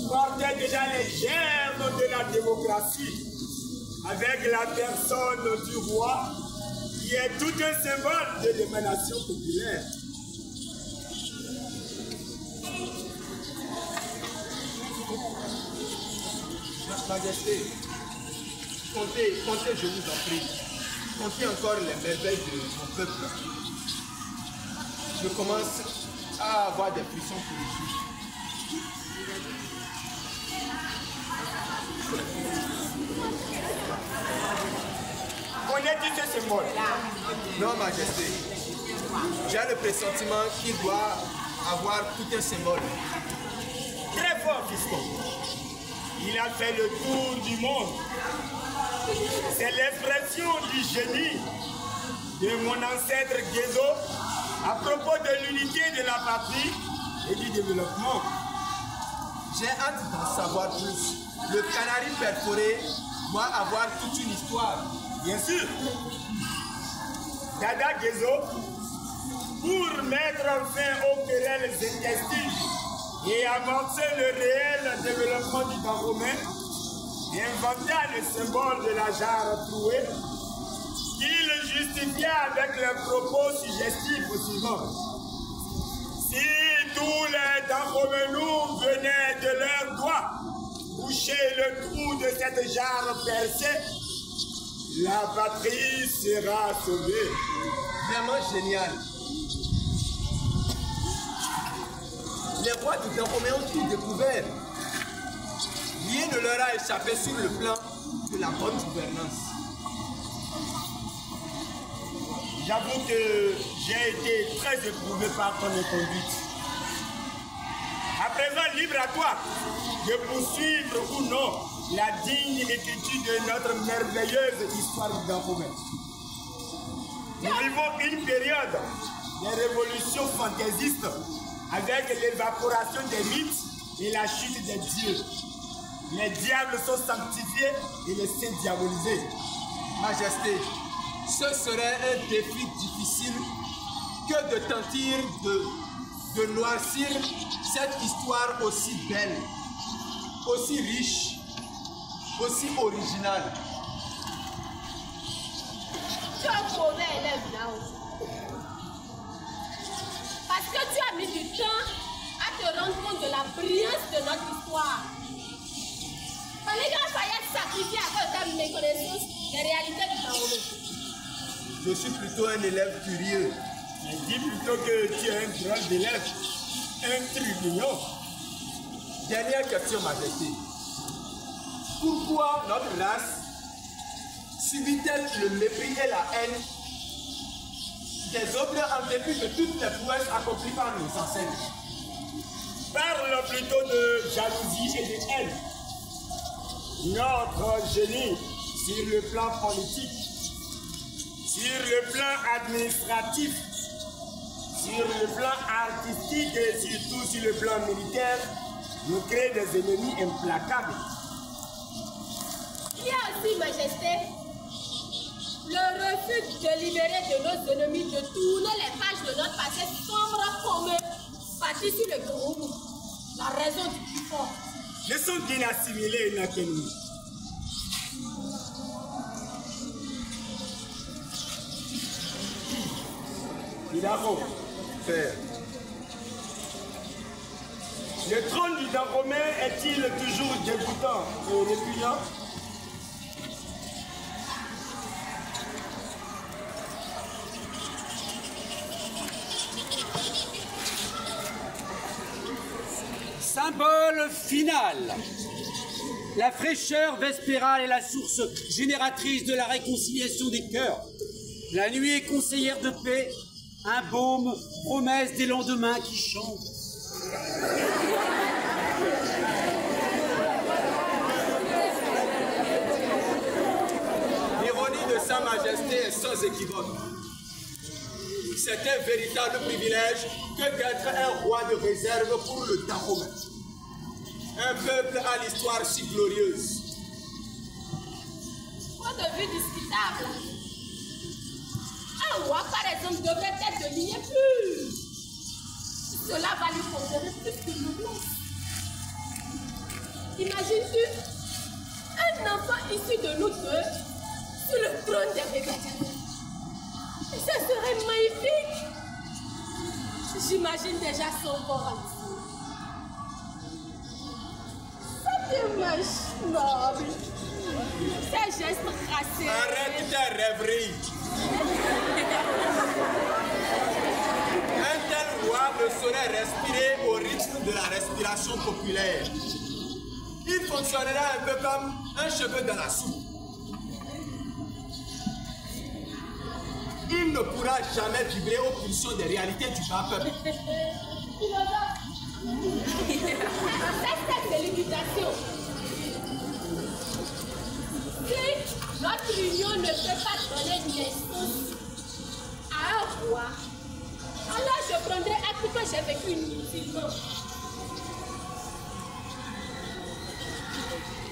portait déjà les germes de la démocratie avec la personne du roi qui est tout un symbole de l'émanation populaire.
Majesté, comptez, je vous en prie. Comptez encore les merveilles de mon peuple. Je commence à avoir des frissons pour les juges.
Connais-tu ce symbole?
Non, Majesté. J'ai le pressentiment qu'il doit avoir tout un symbole.
Très fort, fiston. Il a fait le tour du monde. C'est l'expression du génie de mon ancêtre Gezo à propos de l'unité de la patrie et du développement.
J'ai hâte d'en savoir plus. Le canari perforé doit avoir toute une histoire.
Bien sûr. Dada Gezo, pour mettre fin aux querelles intestines et amorcer le réel développement du Dahomey, inventa le symbole de la jarre trouée, qu'il justifia avec le propos suggestif suivant. Si tous les Dahomenous venaient de leurs doigts boucher le trou de cette jarre percée, la patrie sera sauvée.
Vraiment génial. Les rois du Dahomey ont tout découvert. Rien ne leur a échappé sur le plan de la bonne gouvernance.
J'avoue que j'ai été très éprouvé par ton conduite. À présent, libre à toi de poursuivre ou non la digne écriture de notre merveilleuse histoire du Dahomey. Nous vivons une période de révolution fantaisiste avec l'évaporation des mythes et la chute des dieux. Les diables sont sanctifiés et les saints diabolisés.
Majesté, ce serait un défi difficile que de tenter de noircir cette histoire aussi belle, aussi riche, aussi originale.
Tu es un mauvais élève là-haut. Parce que tu as mis du temps à te rendre compte de la brillance de notre histoire. Fallait qu'il fallait sacrifier à cause de ta méconnaissance des réalités du Dahomey.
Je suis plutôt un élève curieux.
Je dis plutôt que tu es un drôle d'élève, un tribunal.
Dernière question, Majesté. Pourquoi notre race subit-elle le mépris et la haine des autres en dépit de toutes les prouesses accomplies par nos ancêtres?
Parle plutôt de jalousie et de haine. Notre génie sur le plan politique, sur le plan administratif, sur le plan artistique et surtout sur le plan militaire, nous crée des ennemis implacables.
Il y a aussi, Majesté, le refus délibéré de nos ennemis de tourner les pages de notre passé sombre comme bâti sur le groupe. La raison du plus fort.
Je sont bien assimilés une académie. Hidako,
Père,
le trône du Dahomey est-il toujours dégoûtant et répugnant?
Symbole final. La fraîcheur vespérale est la source génératrice de la réconciliation des cœurs. La nuit est conseillère de paix, un baume, promesse des lendemains qui chantent.
l'ironie de Sa Majesté est sans équivoque. C'est un véritable privilège que d'être un roi de réserve pour le Dahomey. Un peuple à l'histoire si glorieuse.
Point de vue discutable. Un roi, par exemple, devrait être lié plus. Cela va lui conférer plus que noblesse. Imagines-tu un enfant issu de nous deux sur le trône des Bégatans? Ça serait magnifique. J'imagine déjà son corps ici. Cette image noble, ces gestes racés.
Arrête ta rêverie. Un tel roi ne saurait respirer au rythme de la respiration populaire. Il fonctionnerait un peu comme un cheveu dans la soupe. Il ne pourra jamais vibrer aux pulsions des réalités du bas peuple.
philosophe. C'est cette délimitation. Si notre union ne peut pas donner naissance à un roi, alors je prendrai acte que j'ai vécu inutilement.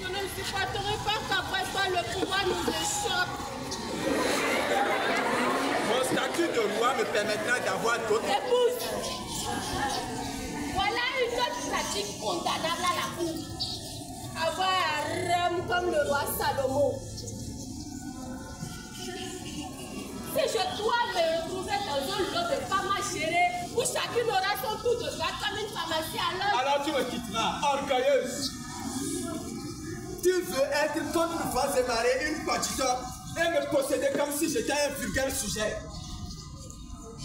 Je ne supporterai pas qu'après ça le pouvoir nous échappe.
Mon statut de roi me permettra d'avoir d'autres...
Épouse, voilà une autre pratique condamnable à la cour. Avoir un rhum comme le roi Salomon. Si je dois me retrouver dans un lot de femmes à gérer, où chacune aura son tour de garde comme une pharmacie
alors tu me quitteras, orgueilleuse. Tu veux être comme une femme démarrer, une partiteur, et me posséder comme si j'étais un vulgaire sujet.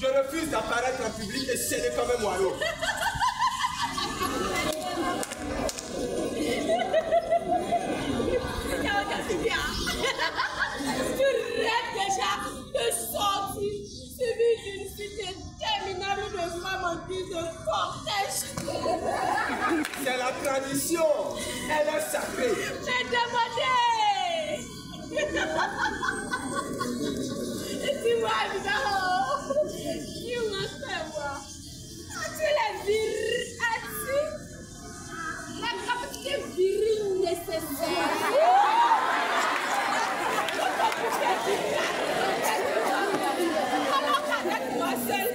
Je refuse d'apparaître en public et céder comme un moineau.
Tu rêves déjà de sortir suivi d'une suite interminable de femmes en guise de cortège.
C'est la tradition, elle est sacrée.
Mais demandez. Dis-moi, Vidao, dis-moi, fais-moi. As-tu la capacité virile nécessaire? Alors qu'avec moi seul,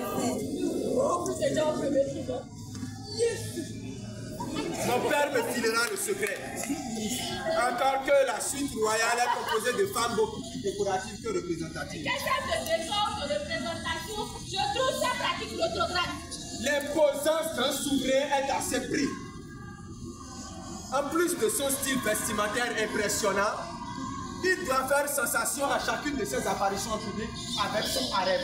oh, vous êtes déjà au premier tribunal.
Mon père me filera le secret. Encore que la suite royale est composée de femmes beaucoup plus décoratives que représentatives.
Quel type de décor de représentation? Je trouve ça pratique l'autographe.
L'imposance d'un souverain est à ses prix. En plus de son style vestimentaire impressionnant, il doit faire sensation à chacune de ses apparitions en public avec son harem.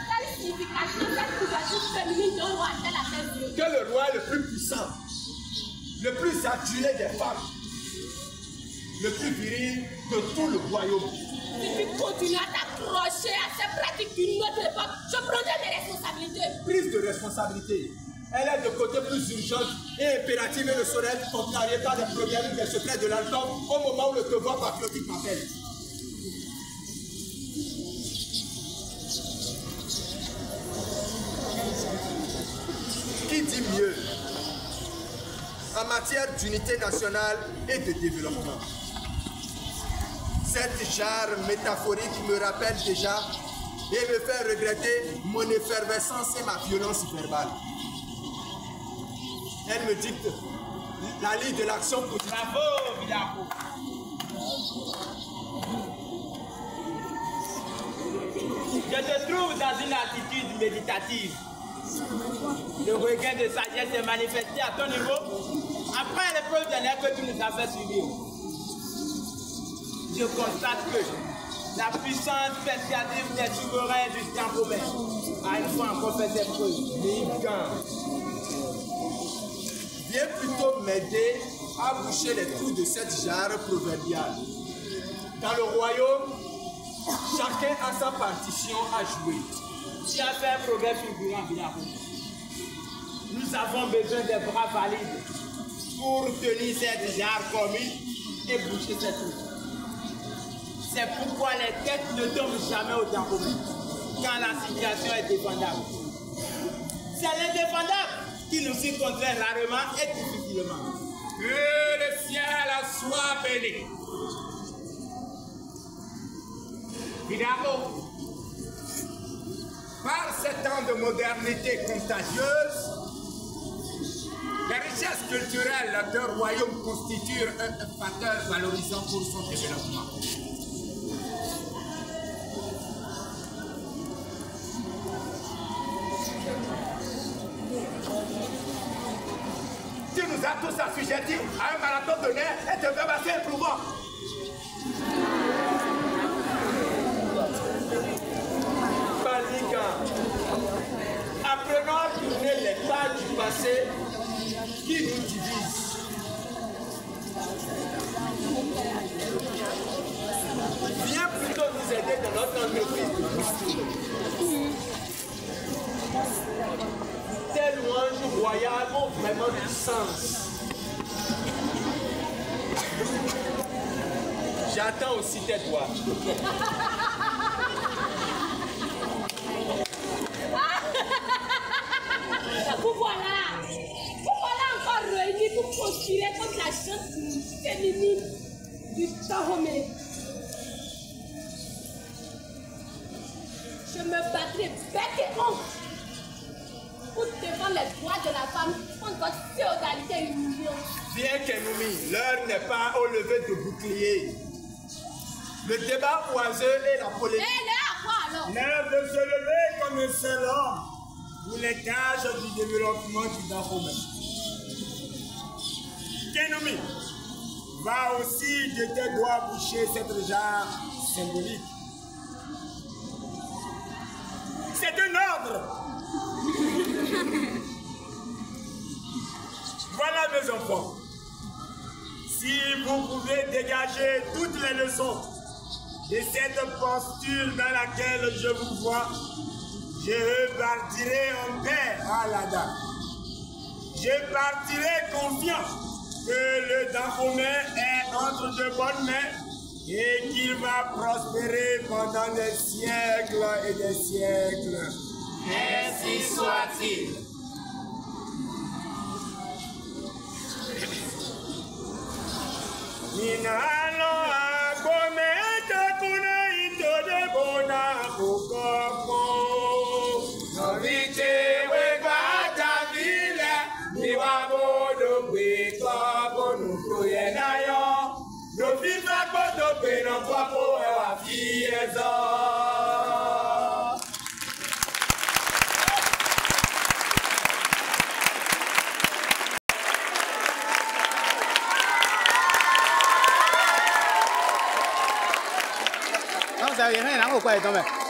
Quelle signification cette couverture féminine d'un roi a-t-elle à ses yeux?
Que le roi est le plus puissant, le plus adulé des femmes, le plus viril de tout le royaume.
Si tu continues à t'accrocher à ces pratiques d'une autre époque, je prendrai mes responsabilités.
Prise de responsabilité. Elle est de côté plus urgente et impérative et ne saurait être contrariée par les premières lignes des secrets de l'alcool au moment où le devoir patriotique m'appelle. Qui dit mieux en matière d'unité nationale et de développement? Cette jarre métaphorique me rappelle déjà et me fait regretter mon effervescence et ma violence verbale. Elle me dicte la ligne de l'action positive.
Bravo, Vidako. Je te trouve dans une attitude méditative. Le regain de sagesse est manifesté à ton niveau après l'épreuve de l'air que tu nous as fait subir. Je constate que la puissance persuasive des souverains du temps a une fois encore fait ses preuves. Mais il gagne.
Viens plutôt m'aider à boucher les trous de cette jarre proverbiale. Dans le royaume, chacun a sa partition à jouer.
Tu as fait un proverbe figurant, Vidako. Nous avons besoin des bras valides pour tenir cette jarre commune et boucher cette trous. C'est pourquoi les têtes ne tombent jamais au temps commun quand la situation est défendable. C'est l'indéfendable qui nous y contraint rarement et difficilement.
Que le ciel soit béni. Vidako, par ces temps de modernité contagieuse, les richesses culturelles d'un royaume constituent un facteur valorisant pour son développement. Tu nous as tous assujettis à un marathon de nerfs et te fais passer éprouvant.
Balika, apprenons à tourner les pages du passé qui nous divisent. Viens plutôt nous aider dans notre entreprise de culture. Tes louanges vraiment du sens. J'attends aussi tes doigts.
Vous voilà encore réunis pour conspirer contre la chance féminine du Dahomey. Je me battrai bec et ongle pour défendre les droits de la femme contre votre féodalité humiliante.
Viens, Kenoumi, l'heure n'est pas au lever de bouclier. Le débat oiseux et la polémique.
Et là, quoi alors?
L'heure de se lever comme un seul homme pour les tâches du développement du Dahomey. Kenoumi, va aussi de tes doigts boucher cette jarre symbolique. C'est un ordre. Voilà mes enfants. Si vous pouvez dégager toutes les leçons de cette posture dans laquelle je vous vois, je partirai en paix à Lada. Je partirai confiant que le Dahomey est entre de bonnes mains et qu'il va prospérer pendant des siècles et des siècles.
Ainsi soit-il.
Minalo akometa kuna ito de bona kukomo.
Novite wekata vile niwabodo kwekabo nukuyenayo. Noviva kodo peno kwapo ewa fiezo.
Không sao vậy, mấy nắng một quầy tao mày.